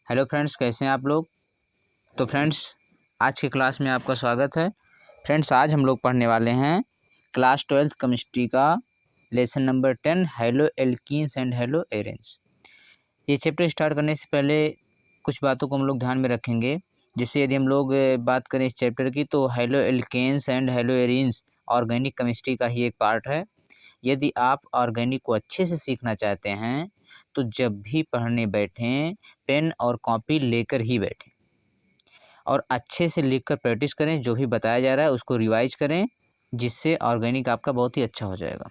Hello friends, कैसे हैं आप लोग। तो फ्रेंड्स, आज की क्लास में आपका स्वागत है। फ्रेंड्स, आज हम लोग पढ़ने वाले हैं क्लास 12th केमिस्ट्री का lesson number 10 hello alkenes and hello arenes. ये चैप्टर स्टार्ट करने से पहले कुछ बातों को हम लोग ध्यान में रखेंगे। जैसे यदि हम लोग बात करें इस चैप्टर की, तो haloalkanes and haloarenes organic chemistry का ही एक पार्ट है। यदि आप ऑर्गेनिक को अच्छे से सीखना चाहते हैं तो जब भी पढ़ने बैठें पेन और कॉपी लेकर ही बैठें और अच्छे से लिखकर प्रैक्टिस करें। जो भी बताया जा रहा है उसको रिवाइज करें, जिससे ऑर्गेनिक आपका बहुत ही अच्छा हो जाएगा।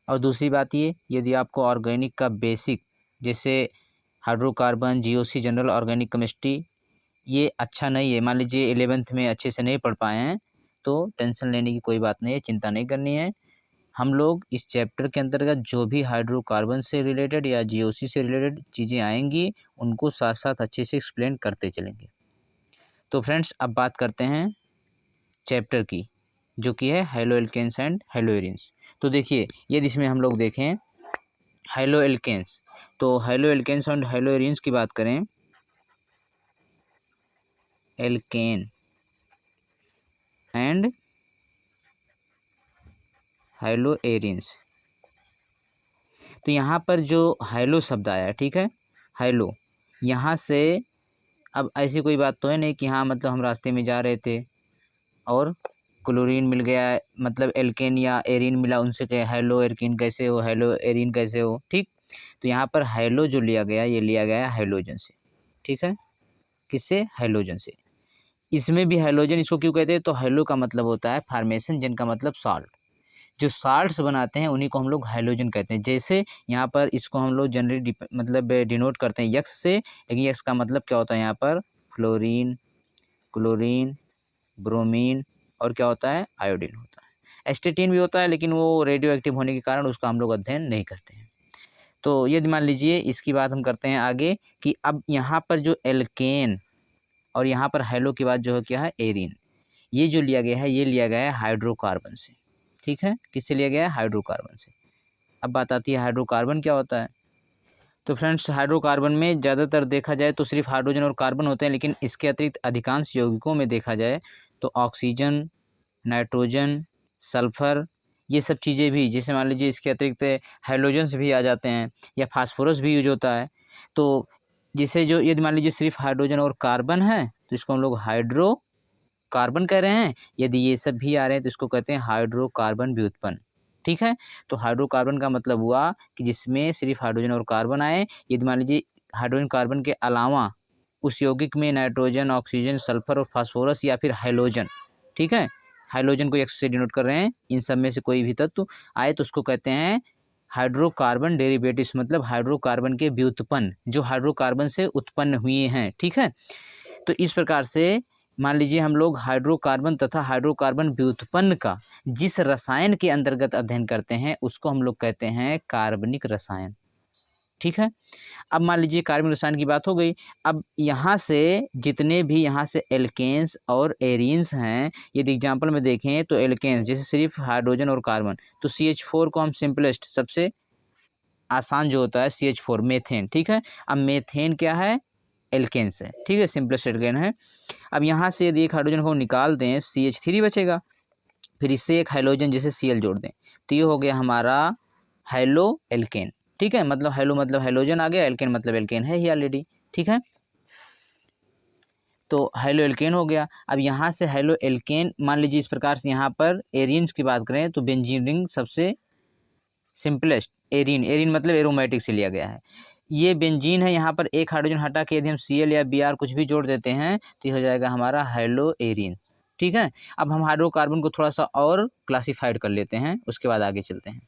और दूसरी बात ये, यदि आपको ऑर्गेनिक का बेसिक जैसे hydrocarbon, GOC, general organic chemistry ये अच्छा नहीं है, मान लीजिए 11th में अच्छे से नहीं पढ़ पाए हैं, तो टेंशन लेने की कोई बात नहीं है, चिंता नहीं करनी है। हम लोग इस चैप्टर के अंतर्गत जो भी हाइड्रोकार्बन से रिलेटेड या जीओसी से रिलेटेड चीज़ें आएंगी उनको साथ साथ अच्छे से एक्सप्लेन करते चलेंगे। तो फ्रेंड्स, अब बात करते हैं चैप्टर की, जो कि है haloalkanes and haloarenes. तो देखिए, यदि इसमें हम लोग देखें हेलो एल्केन्स, तो haloalkanes and haloarenes की बात करें, एल्केन एंड हेलो एरेन्स, तो यहाँ पर जो हेलो शब्द आया, ठीक है, हेलो, यहाँ से अब ऐसी कोई बात तो है नहीं कि हाँ मतलब हम रास्ते में जा रहे थे और क्लोरीन मिल गया, मतलब एल्केन या एरीन मिला, उनसे कहे हेलो एल्केन कैसे हो, हेलो एरीन कैसे हो, ठीक। तो यहाँ पर हेलो जो लिया गया, ये लिया गया हाइड्रोजन से, ठीक है। किससे? हाइड्रोजन से। इसमें भी हाइड्रोजन इसको क्यों कहते हैं? तो हेलो का मतलब होता है फॉर्मेशन, जिनका मतलब सॉल्ट। जो साल्ट्स बनाते हैं उन्हीं को हम लोग हाइड्रोजन कहते हैं। जैसे यहाँ पर इसको हम लोग जनरली मतलब डिनोट करते हैं यक्स से, लेकिन यक्स का मतलब क्या होता है यहाँ पर? फ्लोरीन, क्लोरीन, ब्रोमीन और क्या होता है? आयोडीन होता है। एस्टेटीन भी होता है, लेकिन वो रेडियो एक्टिव होने के कारण उसका हम लोग अध्ययन नहीं करते हैं। तो यदि मान लीजिए इसकी बात हम करते हैं आगे कि अब यहाँ पर जो एल्केन और यहाँ पर हेलो के बाद जो है क्या है? एरीन। ये जो लिया गया है, ये लिया गया है हाइड्रोकार्बन से, ठीक है। किससे लिया गया है? हाइड्रोकार्बन से। अब बात आती है हाइड्रोकार्बन क्या होता है। तो फ्रेंड्स, हाइड्रोकार्बन में ज़्यादातर देखा जाए तो सिर्फ हाइड्रोजन और कार्बन होते हैं, लेकिन इसके अतिरिक्त अधिकांश यौगिकों में देखा जाए तो ऑक्सीजन, नाइट्रोजन, सल्फर, ये सब चीज़ें भी, जैसे मान लीजिए इसके अतिरिक्त हाइड्रोजन्स भी आ जाते हैं या फास्फोरस भी यूज होता है। तो जिसे जो यदि मान लीजिए सिर्फ हाइड्रोजन और कार्बन है तो इसको हम लोग हाइड्रो कार्बन कह रहे हैं। यदि ये सब भी आ रहे हैं तो इसको कहते हैं हाइड्रोकार्बन व्युत्पन्न, ठीक है। तो हाइड्रोकार्बन का मतलब हुआ कि जिसमें सिर्फ हाइड्रोजन और कार्बन आए। यदि मान लीजिए हाइड्रोजन कार्बन के अलावा उस यौगिक में नाइट्रोजन, ऑक्सीजन, सल्फर और फास्फोरस या फिर हाइड्रोजन, ठीक है, हाइड्रोजन को एक्स से डिनोट कर रहे हैं, इन सब में से कोई भी तत्व आए तो उसको कहते हैं हाइड्रोकार्बन डेरिवेटिव्स, मतलब हाइड्रोकार्बन के व्युत्पन्न जो हाइड्रोकार्बन से उत्पन्न हुए हैं, ठीक है। तो इस प्रकार से मान लीजिए हम लोग हाइड्रोकार्बन तथा हाइड्रोकार्बन व्युत्पन्न का जिस रसायन के अंतर्गत अध्ययन करते हैं उसको हम लोग कहते हैं कार्बनिक रसायन, ठीक है। अब मान लीजिए कार्बनिक रसायन की बात हो गई। अब यहाँ से जितने भी यहाँ से एल्केन्स और एरीन्स हैं, यदि एग्जाम्पल में देखें तो एल्केन्स जैसे सिर्फ हाइड्रोजन और कार्बन, तो CH4 को हम सिंपलेस्ट, सबसे आसान जो होता है CH4, मेथेन, ठीक है। अब मेथेन क्या है? एल्केन्स है, ठीक है, सिंपलेस्ट एल्केन है। अब यहाँ से यदि एक हाइड्रोजन को निकाल दें, CH3 बचेगा, फिर इससे एक हाइड्रोजन जैसे Cl जोड़ दें, तो ये हो गया हमारा हेलो एल्केन, ठीक है। मतलब हेलो मतलब हाइड्रोजन आ गया, एल्केन मतलब एल्केन है ही ऑलरेडी, ठीक है। तो हेलो एल्केन हो गया। अब यहाँ से हेलो एल्केन, मान लीजिए इस प्रकार से यहाँ पर एरियंस की बात करें तो बेंजीन रिंग सबसे सिंपलेस्ट, एरीन, एरीन मतलब एरोमेटिक से लिया गया है। ये बेंजीन है, यहाँ पर एक हाइड्रोजन हटा के यदि हम Cl या Br कुछ भी जोड़ देते हैं तो ये हो जाएगा हमारा हेलो एरीन, ठीक है। अब हम हाइड्रोकार्बन को थोड़ा सा और क्लासीफाइड कर लेते हैं, उसके बाद आगे चलते हैं।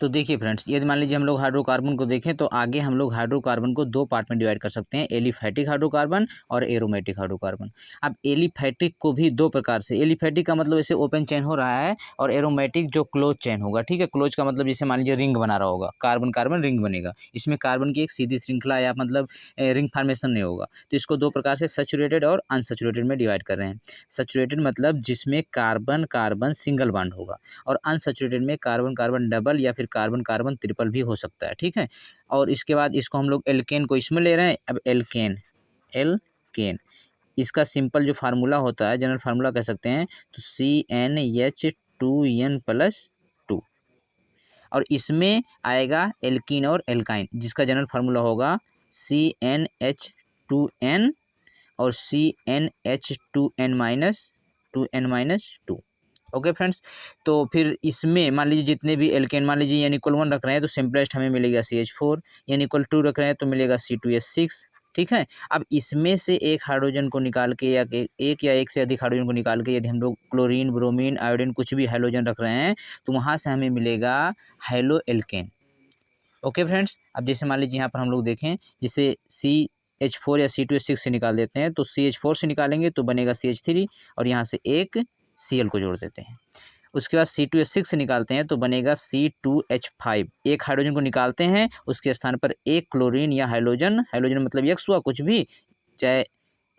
तो देखिए फ्रेंड्स, यदि मान लीजिए हम लोग हाइड्रोकार्बन को देखें तो आगे हम लोग हाइड्रोकार्बन को दो पार्ट में डिवाइड कर सकते हैं, एलिफैटिक हाइड्रोकार्बन और एरोमेटिक हाइड्रोकार्बन। अब एलिफैटिक को भी दो प्रकार से, एलिफैटिक का मतलब ऐसे ओपन चेन हो रहा है, और एरोमेटिक जो क्लोज चेन होगा, ठीक है। क्लोज का मतलब जैसे मान लीजिए रिंग बना रहा होगा, कार्बन कार्बन रिंग बनेगा, इसमें कार्बन की एक सीधी श्रृंखला या मतलब रिंग फॉर्मेशन नहीं होगा। तो इसको दो प्रकार से सैचुरेटेड और अनसैचुरेटेड में डिवाइड कर रहे हैं। सैचुरेटेड मतलब जिसमें कार्बन कार्बन सिंगल बॉन्ड होगा, और अनसैचुरेटेड में कार्बन कार्बन डबल या फिर कार्बन कार्बन ट्रिपल भी हो सकता है, ठीक है। और इसके बाद इसको हम लोग एल्केन को इसमें ले रहे हैं। अब एल्केन इसका सिंपल जो फार्मूला होता है, जनरल फार्मूला कह सकते हैं, तो CnH2n+2 और इसमें आएगा एल्कीन और एल्काइन जिसका जनरल फार्मूला होगा CnH2n और CnH2n-2 ओके फ्रेंड्स। तो फिर इसमें मान लीजिए जितने भी एल्केन, मान लीजिए N=1 रख रहे हैं तो सिंपलेस्ट हमें मिलेगा CH4, N=2 रख रहे हैं तो मिलेगा C2H6, ठीक है। अब इसमें से एक हाइड्रोजन को निकाल के या एक से अधिक हाइड्रोजन को निकाल के यदि हम लोग क्लोरीन, ब्रोमीन, आयोडीन कुछ भी हाइड्रोजन रख रहे हैं तो वहाँ से हमें मिलेगा हाइलो एल्केन। Okay friends. अब जैसे मान लीजिए यहाँ पर हम लोग देखें, जैसे CH4 या C2H6 से निकाल देते हैं तो CH4 से निकालेंगे तो बनेगा CH3 और यहाँ से एक Cl को जोड़ देते हैं। उसके बाद C2H6 से निकालते हैं तो बनेगा C2H5। एक हाइड्रोजन को निकालते हैं, उसके स्थान पर एक क्लोरीन या हाइड्रोजन मतलब एक्स हुआ कुछ भी, चाहे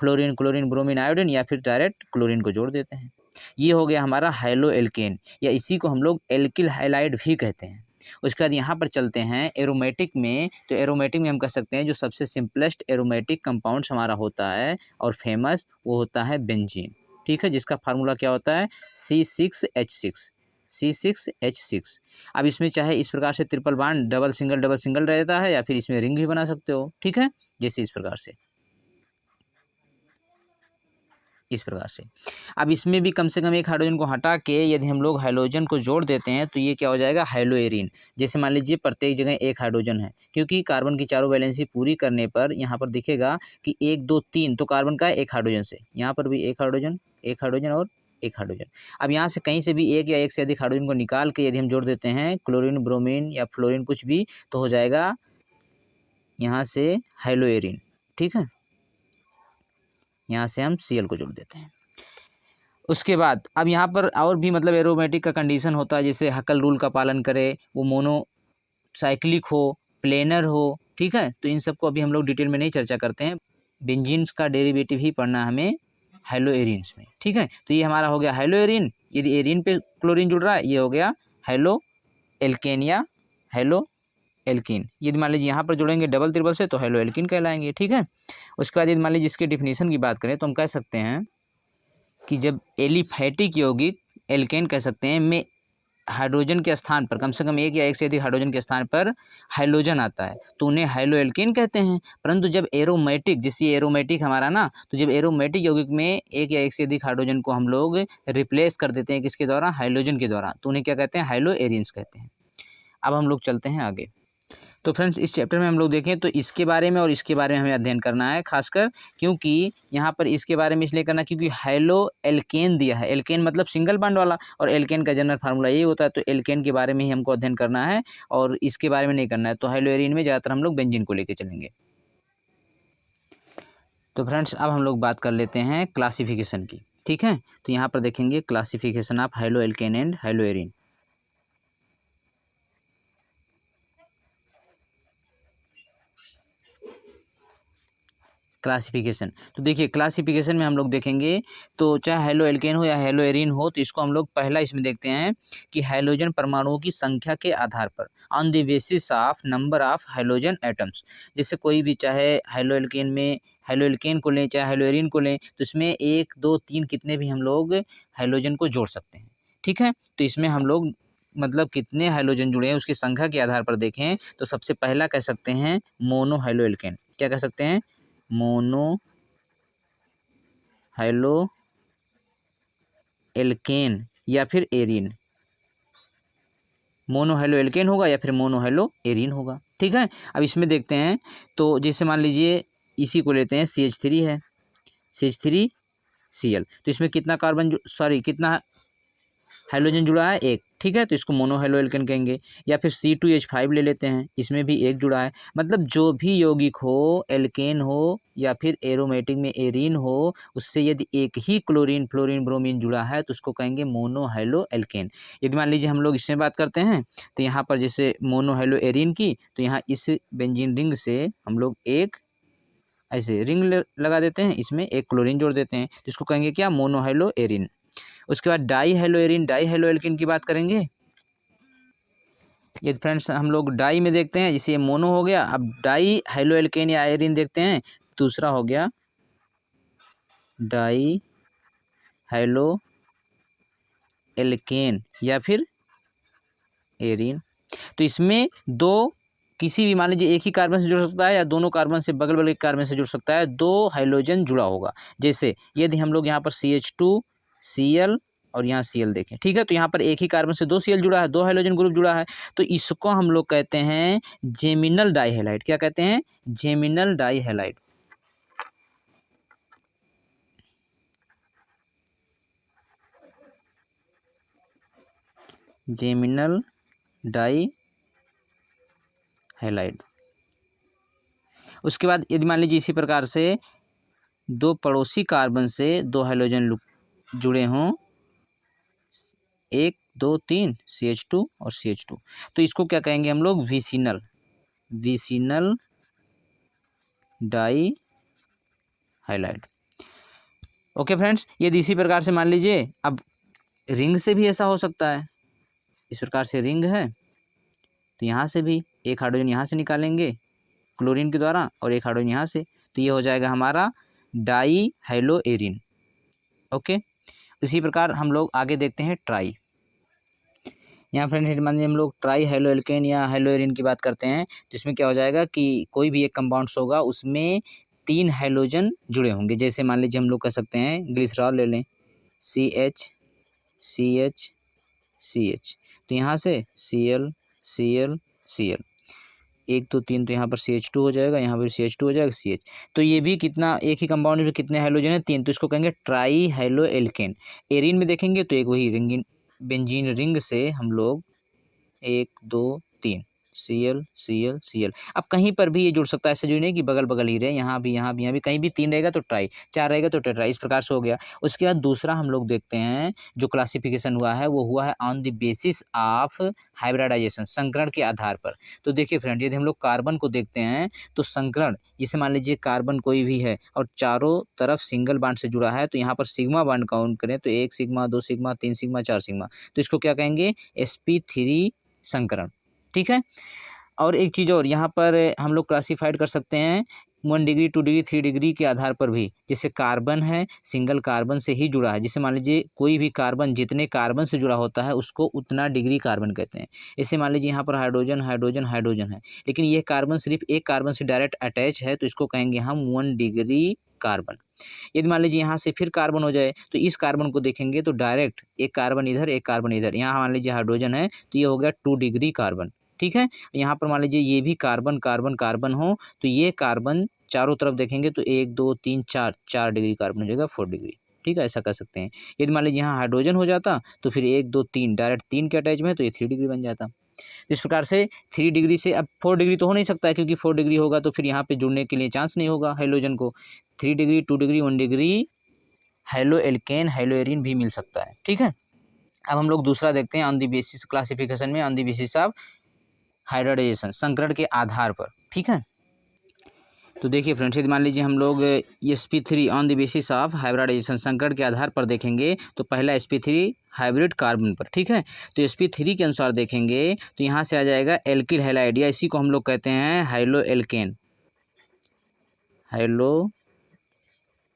फ्लोरीन, क्लोरीन, ब्रोमीन, आयोडीन या फिर डायरेक्ट क्लोरीन को जोड़ देते हैं। ये हो गया हमारा हाइलो एल्केन या इसी को हम लोग एल्किल हाइलाइड भी कहते हैं। उसके बाद यहाँ पर चलते हैं एरोमेटिक में। तो एरोमेटिक में हम कह सकते हैं जो सबसे सिंपलेस्ट एरोमेटिक कंपाउंड्स हमारा होता है और फेमस वो होता है बेंजीन, ठीक है, जिसका फार्मूला क्या होता है C6H6। अब इसमें चाहे इस प्रकार से ट्रिपल बॉन्ड डबल सिंगल रहता है या फिर इसमें रिंग भी बना सकते हो, ठीक है, जैसे इस प्रकार से। अब इसमें भी कम से कम एक हाइड्रोजन को हटा के यदि हम लोग हाइड्रोजन को जोड़ देते हैं तो ये क्या हो जाएगा हाइलोएरिन। जैसे मान लीजिए प्रत्येक जगह एक हाइड्रोजन है, क्योंकि कार्बन की चारों वैलेंसी पूरी करने पर यहाँ पर दिखेगा कि 1 2 3 तो कार्बन का है एक हाइड्रोजन से, यहाँ पर भी एक हाइड्रोजन और एक हाइड्रोजन। अब यहाँ से कहीं से भी एक या एक से अधिक हाइड्रोजन को निकाल के यदि हम जोड़ देते हैं क्लोरीन, ब्रोमीन या फ्लोरीन कुछ भी, तो हो जाएगा यहाँ से हाइलोएरिन, ठीक है। यहाँ से हम Cl को जोड़ देते हैं। उसके बाद अब यहाँ पर और भी मतलब एरोमेटिक का कंडीशन होता है, जैसे हकल रूल का पालन करे, वो मोनोसाइक्लिक हो, प्लेनर हो, ठीक है। तो इन सब को अभी हम लोग डिटेल में नहीं चर्चा करते हैं। बेंजीन्स का डेरिवेटिव ही पढ़ना है हमें हाइलोएरिन्स में, ठीक है। तो ये हमारा हो गया हाइलोएरिन। यदि एरिन पे क्लोरीन जुड़ रहा है ये हो गया हाइलो एल्केन या हाइलो एल्किन। यदि मान लीजिए यहाँ पर जुड़ेंगे डबल ट्रिपल से तो हाइलो एल्किन कहलाएंगे, ठीक है। उसके बाद यदि मान लीजिए इसके डिफिनीशन की बात करें तो हम कह सकते हैं कि जब एलिफैटिक यौगिक एल्केन कह सकते हैं में हाइड्रोजन के स्थान पर कम से कम एक या एक से अधिक हाइड्रोजन के स्थान पर हाइलोजन आता है तो उन्हें हाइलो एल्केन कहते हैं। परंतु जब एरोमेटिक, जैसे एरोमेटिक हमारा ना, तो जब एरोमेटिक यौगिक में एक या एक से अधिक हाइड्रोजन को हम लोग रिप्लेस कर देते हैं किसके द्वारा, हाइलोजन के द्वारा, तो उन्हें क्या कहते हैं, हाइलो एरिन्स कहते हैं। अब हम लोग चलते हैं आगे। तो फ्रेंड्स इस चैप्टर में हम लोग देखें तो इसके बारे में और इसके बारे में हमें अध्ययन करना है खासकर, क्योंकि यहाँ पर इसके बारे में इसलिए करना क्योंकि हाइलो एल्केन दिया है। एल्केन मतलब सिंगल बॉन्ड वाला और एल्केन का जनरल फार्मूला यही होता है, तो एल्केन के बारे में ही हमको अध्ययन करना है और इसके बारे में नहीं करना है। तो हाइलो एरिन में ज़्यादातर हम लोग बेंजीन को लेकर चलेंगे। तो फ्रेंड्स अब हम लोग बात कर लेते हैं क्लासिफिकेशन की, ठीक है। तो यहाँ पर देखेंगे classification of haloalkane and haloarene. Classification, तो देखिए क्लासिफिकेशन में हम लोग देखेंगे तो चाहे हाइलो एल्केन हो या हाइलो एरिन हो, तो इसको हम लोग पहला इसमें देखते हैं कि हाइड्रोजन परमाणुओं की संख्या के आधार पर on the basis of number of hydrogen atoms. जैसे कोई भी चाहे हाइलो एल्केन में हाइलो एल्केन को लें चाहे हाइलो एरिन को लें तो इसमें 1 2 3 कितने भी हम लोग हाइड्रोजन को जोड़ सकते हैं, ठीक है। तो इसमें हम लोग मतलब कितने हाइड्रोजन जुड़े हैं उसकी संख्या के आधार पर देखें तो सबसे पहला कह सकते हैं मोनो हाइलो एल्केन। क्या कह सकते हैं, मोनो हाइलो एल्केन या फिर एरिन। मोनो हाइलो एल्केन होगा या फिर मोनो हाइलो एरिन होगा, ठीक है। अब इसमें देखते हैं तो जैसे मान लीजिए इसी को लेते हैं CH3 है, CH3Cl, तो इसमें कितना कार्बन कितना हाइड्रोजन जुड़ा है, एक, ठीक है। तो इसको मोनो हाइलो एल्केन कहेंगे। या फिर C2H5 ले लेते हैं, इसमें भी एक जुड़ा है। मतलब जो भी यौगिक हो, एल्केन हो या फिर एरोमेटिक में एरिन हो, उससे यदि एक ही क्लोरीन, फ्लोरीन, ब्रोमीन जुड़ा है तो उसको कहेंगे मोनो हाइलो एल्केन। यदि मान लीजिए हम लोग इसमें बात करते हैं तो यहाँ पर जैसे मोनो हाइलो एरिन की, तो यहाँ इस बेंजीन रिंग से हम लोग एक ऐसे रिंग लगा देते हैं, इसमें एक क्लोरीन जोड़ देते हैं, जिसको कहेंगे क्या, मोनो हाइलो एरिन। उसके बाद dihaloarene, dihaloalkane की बात करेंगे। ये फ्रेंड्स हम लोग डाई में देखते हैं, जैसे ये मोनो हो गया। अब डाई हाइलो एल्केन या एरिन देखते हैं, दूसरा हो गया डाई हाइलो एल्केन या फिर एरिन। तो इसमें दो किसी भी मान लीजिए एक ही कार्बन से जुड़ सकता है या दोनों कार्बन से बगल बगल के कार्बन से जुड़ सकता है, दो हाइड्रोजन जुड़ा होगा। जैसे यदि हम लोग यहाँ पर CH2 Cl और यहाँ Cl देखें, ठीक है, तो यहाँ पर एक ही कार्बन से दो Cl जुड़ा है, दो हाइड्रोजन ग्रुप जुड़ा है, तो इसको हम लोग कहते हैं जेमिनल डाइहैलाइड। क्या कहते हैं? जेमिनल डाइहैलाइड। जेमिनल डाइहैलाइड। उसके बाद यदि मान लीजिए इसी प्रकार से दो पड़ोसी कार्बन से दो हाइड्रोजन जुड़े हों, 1 2 3 CH2 और CH2, तो इसको क्या कहेंगे हम लोग? विसिनल डाइहैलाइड। ओके फ्रेंड्स, यदि इसी प्रकार से मान लीजिए अब रिंग से भी ऐसा हो सकता है। इस प्रकार से रिंग है तो यहाँ से भी एक हाइड्रोजन यहाँ से निकालेंगे क्लोरीन के द्वारा और एक हाइड्रोजन यहाँ से, तो ये हो जाएगा हमारा डाईहाइलो एरिन। ओके, इसी प्रकार हम लोग आगे देखते हैं ट्राई। यहाँ फ्रेंड्स मान लीजिए हम लोग ट्राई हाइलो एल्केन या हाइलो एरिन की बात करते हैं, तो इसमें क्या हो जाएगा कि कोई भी एक कंपाउंड्स होगा उसमें 3 हाइड्रोजन जुड़े होंगे। जैसे मान लीजिए हम लोग कह सकते हैं ग्लिसरॉल ले लें, CH CH CH, तो यहाँ से Cl Cl Cl, 1 2 3, तो यहाँ पर CH2 हो जाएगा, यहाँ पर CH2 हो जाएगा, CH। तो ये भी कितना, एक ही कंपाउंड में कितने हाइड्रोजन है? 3, तो इसको कहेंगे ट्राई हाइलो एल्केन। एरिन में देखेंगे तो एक वही रिंगिन बेंजीन रिंग से हम लोग 1 2 3 Cl Cl Cl। अब कहीं पर भी ये जुड़ सकता है, ऐसे जुड़ने कि बगल बगल ही रहे, यहाँ भी यहाँ भी यहाँ भी, कहीं भी 3 रहेगा तो ट्राई, 4 रहेगा तो टेट्राई, इस प्रकार से हो गया। उसके बाद दूसरा हम लोग देखते हैं जो क्लासिफिकेशन हुआ है वो हुआ है on the basis of hybridisation, संकरण के आधार पर। तो देखिए फ्रेंड, यदि हम लोग कार्बन को देखते हैं तो संकरण, जैसे मान लीजिए कार्बन कोई भी है और चारों तरफ सिंगल बॉन्ड से जुड़ा है, तो यहाँ पर सिग्मा बॉन्ड काउंट करें तो 1 सिग्मा 2 सिग्मा 3 सिग्मा 4 सिग्मा, तो इसको क्या कहेंगे? sp3 संकरण। ठीक है, और एक चीज़ और यहाँ पर हम लोग क्लासीफाइड कर सकते हैं 1 डिग्री 2 डिग्री 3 डिग्री के आधार पर भी। जैसे कार्बन है सिंगल कार्बन से ही जुड़ा है, जैसे मान लीजिए कोई भी कार्बन जितने कार्बन से जुड़ा होता है उसको उतना डिग्री कार्बन कहते हैं। जैसे मान लीजिए यहाँ पर हाइड्रोजन हाइड्रोजन हाइड्रोजन है, लेकिन यह कार्बन सिर्फ एक कार्बन से डायरेक्ट अटैच है, तो इसको कहेंगे हम 1 डिग्री कार्बन। यदि मान लीजिए यहाँ से फिर कार्बन हो जाए तो इस कार्बन को देखेंगे तो डायरेक्ट एक कार्बन इधर एक कार्बन इधर, यहाँ मान लीजिए हाइड्रोजन है तो ये हो गया 2 डिग्री कार्बन। ठीक है, यहाँ पर मान लीजिए ये भी कार्बन कार्बन कार्बन हो तो ये कार्बन चारों तरफ देखेंगे तो 1 2 3 4 डिग्री कार्बन हो जाएगा 4 डिग्री। ठीक है, ऐसा कर सकते हैं। यदि मान लीजिए यहाँ हाइड्रोजन हो जाता तो फिर 1 2 3 डायरेक्ट 3 के अटैच में है तो ये 3 डिग्री बन जाता। इस प्रकार से 3 डिग्री से अब 4 डिग्री तो हो नहीं सकता है, क्योंकि 4 डिग्री होगा तो फिर यहाँ पे जुड़ने के लिए चांस नहीं होगा हाइड्रोजन को। 3 degree 2 degree 1 degree haloalkane haloarene भी मिल सकता है। ठीक है, अब हम लोग दूसरा देखते हैं ऑन द बेसिस क्लासिफिकेशन में on the basis of hybridisation, संकरण के आधार पर। ठीक है, तो देखिए फ्रेंड्स, यदि मान लीजिए हम लोग sp3 on the basis of hybridisation, संकरण के आधार पर देखेंगे तो पहला sp3 हाइब्रिड कार्बन पर। ठीक है, तो sp3 के अनुसार देखेंगे तो यहाँ से आ जाएगा एल्किल हैलाइड, या इसी को हम लोग कहते हैं हाइलो एल्केन। हाइलो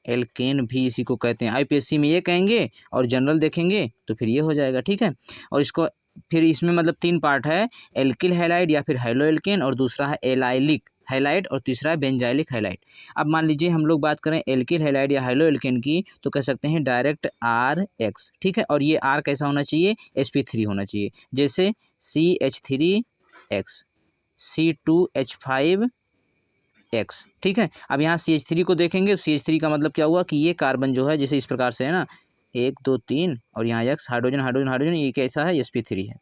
एल्केन भी इसी को कहते हैं, IPSC में ये कहेंगे और जनरल देखेंगे तो फिर ये हो जाएगा। ठीक है, और इसको फिर इसमें मतलब 3 पार्ट है, एल्किल हैलाइड या फिर हाइलो एल्केन, और दूसरा है एलाइलिक हैलाइड, और तीसरा है बेंजाइलिक हैलाइड। अब मान लीजिए हम लोग बात करें एल्किल हैलाइड या हाइलो एल्केन की तो कह सकते हैं डायरेक्ट RX। ठीक है, और ये R कैसा होना चाहिए? sp3 होना चाहिए, जैसे CH3X C2H5X। ठीक है, अब यहाँ CH3 को देखेंगे तो CH3 का मतलब क्या हुआ कि ये कार्बन जो है जैसे इस प्रकार से है ना, 1 2 3 और यहाँ X, हाइड्रोजन हाइड्रोजन हाइड्रोजन, ये कैसा है? sp3 है।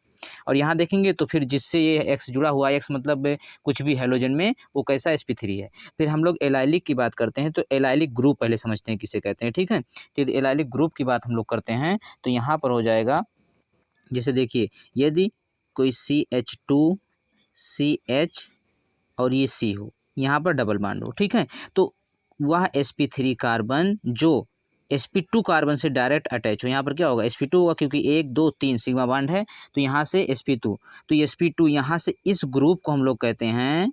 और यहाँ देखेंगे तो फिर जिससे ये X जुड़ा हुआ है, X मतलब कुछ भी हाइड्रोजन में, वो कैसा? sp3 है। फिर हम लोग एलाइलिक की बात करते हैं तो एलाइलिक ग्रुप पहले समझते हैं किसे कहते हैं। ठीक है, तो एलाइलिक ग्रुप की बात हम लोग करते हैं तो यहाँ पर हो जाएगा, जैसे देखिए यदि कोई CH2 CH और ये C हो, यहाँ पर डबल बॉन्ड हो। ठीक है, तो वह sp3 कार्बन जो sp2 कार्बन से डायरेक्ट अटैच हो, यहाँ पर क्या होगा sp2 होगा, क्योंकि 1 2 3 सिग्मा बॉन्ड है, तो यहाँ से sp2, तो ये sp2 यहाँ से इस ग्रुप को हम लोग कहते हैं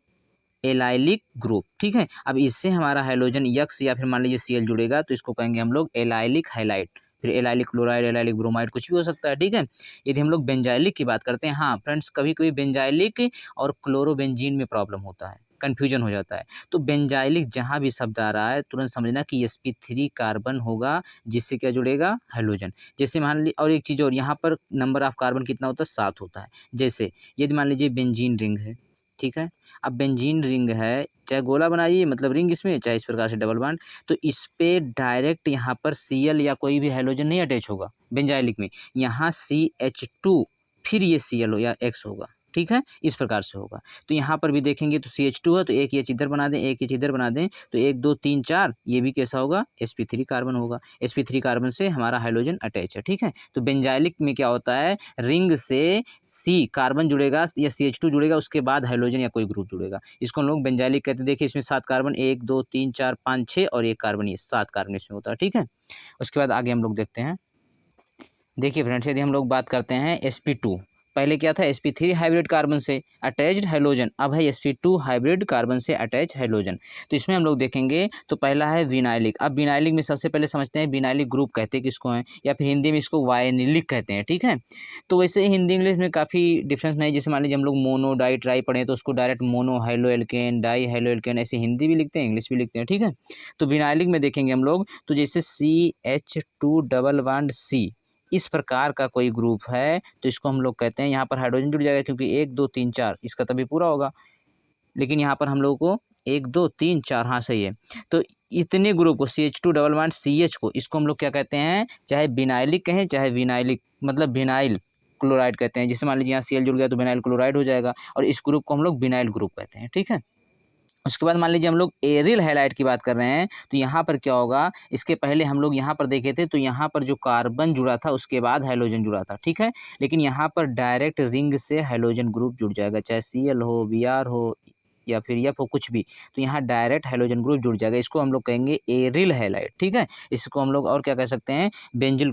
एलाइलिक ग्रुप। ठीक है, अब इससे हमारा हाइड्रोजन यक्स या फिर मान लीजिए Cl जुड़ेगा, तो इसको कहेंगे हम लोग एलाइलिक हाइलाइट, फिर एलाइलिक क्लोराइड, एलाइलिक ब्रोमाइड, कुछ भी हो सकता है। ठीक है, यदि हम लोग बेंजाइलिक की बात करते हैं, हाँ फ्रेंड्स, कभी कभी बेंजाइलिक और क्लोरोबेंजीन में प्रॉब्लम होता है, कन्फ्यूजन हो जाता है। तो बेंजाइलिक जहाँ भी शब्द आ रहा है तुरंत समझना कि sp3 कार्बन होगा, जिससे क्या जुड़ेगा हाइड्रोजन। जैसे मान लीजिए, और एक चीज़ और, यहाँ पर नंबर ऑफ कार्बन कितना होता है, 7 होता है। जैसे यदि मान लीजिए बेंजीन रिंग है, ठीक है, अब बेंजीन रिंग है, चाहे गोला बनाइए मतलब रिंग इसमें, चाहे इस प्रकार से डबल बॉन्ड, तो इस पे डायरेक्ट यहाँ पर Cl या कोई भी हाइड्रोजन नहीं अटैच होगा बेंजाइलिक में, यहाँ CH2 फिर ये Cl हो या X होगा। ठीक है, इस प्रकार से होगा। तो यहाँ पर भी देखेंगे तो CH2 है, तो एक एच इधर बना दें, एक एच इधर बना दें, तो 1 2 3 4, ये भी कैसा होगा, sp3 कार्बन होगा। sp3 कार्बन से हमारा हाइड्रोजन अटैच है। ठीक है, तो बेंजाइलिक में क्या होता है, रिंग से C कार्बन जुड़ेगा या CH2 जुड़ेगा, उसके बाद हाइड्रोजन या कोई ग्रुप जुड़ेगा, इसको हम लोग बेंजाइलिक कहते हैं। देखिए इसमें 7 कार्बन, 1 2 3 4 5 6 और 1 कार्बन, ये 7 कार्बन इसमें होता है। ठीक है, उसके बाद आगे हम लोग देखते हैं। देखिए फ्रेंड्स, यदि हम लोग बात करते हैं sp2, पहले क्या था, sp3 हाइब्रिड कार्बन से अटैच्ड हाइड्रोजन, अब है sp2 हाइब्रिड कार्बन से अटैच हाइड्रोजन। तो इसमें हम लोग देखेंगे तो पहला है विनाइलिक। अब विनाइलिक में सबसे पहले समझते हैं विनाइलिक ग्रुप कहते हैं किसको हैं, या फिर हिंदी में इसको वायनिलिक कहते हैं। ठीक है, तो वैसे हिंदी इंग्लिश में काफ़ी डिफरेंस नहीं, जैसे मान लीजिए हम लोग मोनो डाई ट्राई पढ़े तो उसको direct monohaloalkane, dihaloalkane, ऐसे हिंदी भी लिखते हैं, इंग्लिश भी लिखते हैं। ठीक है, तो विनाइलिक में देखेंगे हम लोग तो जैसे CH2 डबल बॉन्ड C, इस प्रकार का कोई ग्रुप है तो इसको हम लोग कहते हैं, यहाँ पर हाइड्रोजन जुड़ जाएगा, क्योंकि 1 2 3 4 इसका तभी पूरा होगा, लेकिन यहाँ पर हम लोगों को 1 2 3 4, हाँ सही है। तो इतने ग्रुप को CH2 डबल बॉन्ड CH को, इसको हम लोग क्या कहते हैं, चाहे बिनाइलिक कहें चाहे विनाइलिक, मतलब विनाइल क्लोराइड कहते हैं। जैसे मान लीजिए यहाँ Cl जुड़ गया तो विनाइल क्लोराइड हो जाएगा, और इस ग्रुप को हम लोग विनाइल ग्रुप कहते हैं। ठीक है, उसके बाद मान लीजिए हम लोग एरिल हैलाइड की बात कर रहे हैं, तो यहाँ पर क्या होगा, इसके पहले हम लोग यहाँ पर देखे थे तो यहाँ पर जो कार्बन जुड़ा था उसके बाद हाइड्रोजन जुड़ा था। ठीक है, लेकिन यहाँ पर डायरेक्ट रिंग से हाइड्रोजन ग्रुप जुड़ जाएगा, चाहे Cl हो, Br हो या फिर F हो, कुछ भी, तो यहाँ डायरेक्ट हाइड्रोजन ग्रुप जुड़ जाएगा, इसको हम लोग कहेंगे एरिल हैलाइड। ठीक है, इसको हम लोग और क्या कह सकते हैं, बेंजिल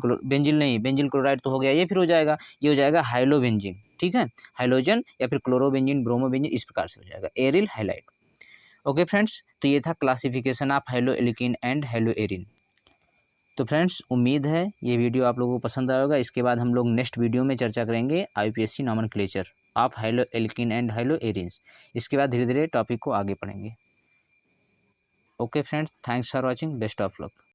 क्लोराइड तो हो गया, ये फिर हो जाएगा, ये हो जाएगा हाइलोबेंजीन। ठीक है, हाइड्रोजन या फिर क्लोरोबेंजीन, ब्रोमोबेंजीन, इस प्रकार से हो जाएगा एरिल हैलाइड। ओके फ्रेंड्स, तो ये था classification of haloalkene and haloarene. तो फ्रेंड्स, उम्मीद है ये वीडियो आप लोगों को पसंद आएगा। इसके बाद हम लोग नेक्स्ट वीडियो में चर्चा करेंगे IUPAC nomenclature of haloalkene and high-low arenes. इसके बाद धीरे धीरे टॉपिक को आगे पढ़ेंगे। Okay friends, thanks for watching, best of luck.